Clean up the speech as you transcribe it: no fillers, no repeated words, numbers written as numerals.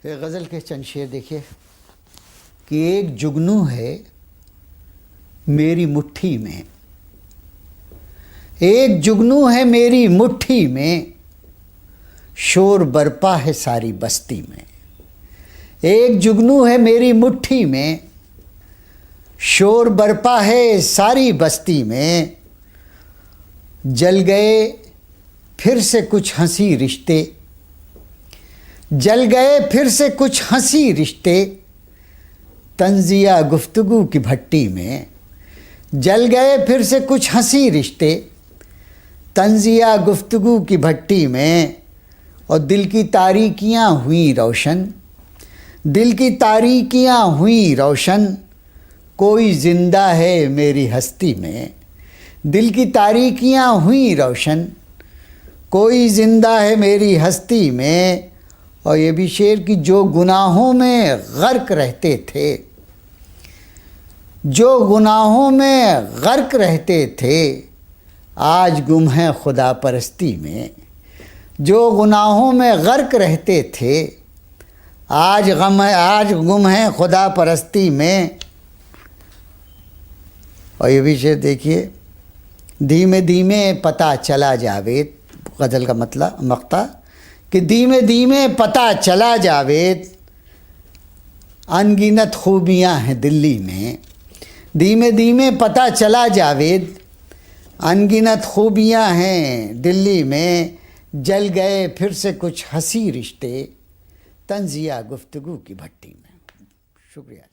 ایک غزل کے چند شعر دیکھیے کہ ایک جگنو ہے میری مٹھی میں، ایک جگنو ہے میری مٹھی میں، شور برپا ہے ساری بستی میں۔ ایک جگنو ہے میری مٹھی میں، شور برپا ہے ساری بستی میں۔ جل گئے پھر سے کچھ ہنسی رشتے، جل گئے پھر سے کچھ ہنسی رشتے، طنزیہ گفتگو کی بھٹی میں۔ جل گئے پھر سے کچھ ہنسی رشتے، طنزیہ گفتگو کی بھٹی میں۔ اور دل کی تاریکیاں ہوئیں روشن، دل کی تاریکیاں ہوئیں روشن، کوئی زندہ ہے میری ہستی میں۔ دل کی تاریکیاں ہوئیں روشن، کوئی زندہ ہے میری ہستی میں۔ اور یہ بھی شعر کہ جو گناہوں میں غرق رہتے تھے، جو گناہوں میں غرق رہتے تھے، آج گم ہیں خدا پرستی میں۔ جو گناہوں میں غرق رہتے تھے، آج گم ہیں خدا پرستی میں۔ اور یہ بھی شعر دیکھیے، دھیمے دھیمے پتہ چلا جاوید، غزل کا مقطع کہ دھیمے دھیمے پتہ چلا جاوید، انگنت خوبیاں ہیں دلی میں۔ دھیمے دھیمے پتہ چلا جاوید، انگنت خوبیاں ہیں دلی میں۔ جل گئے پھر سے کچھ ہنسی رشتے، طنزیہ گفتگو کی بھٹی میں۔ شکریہ۔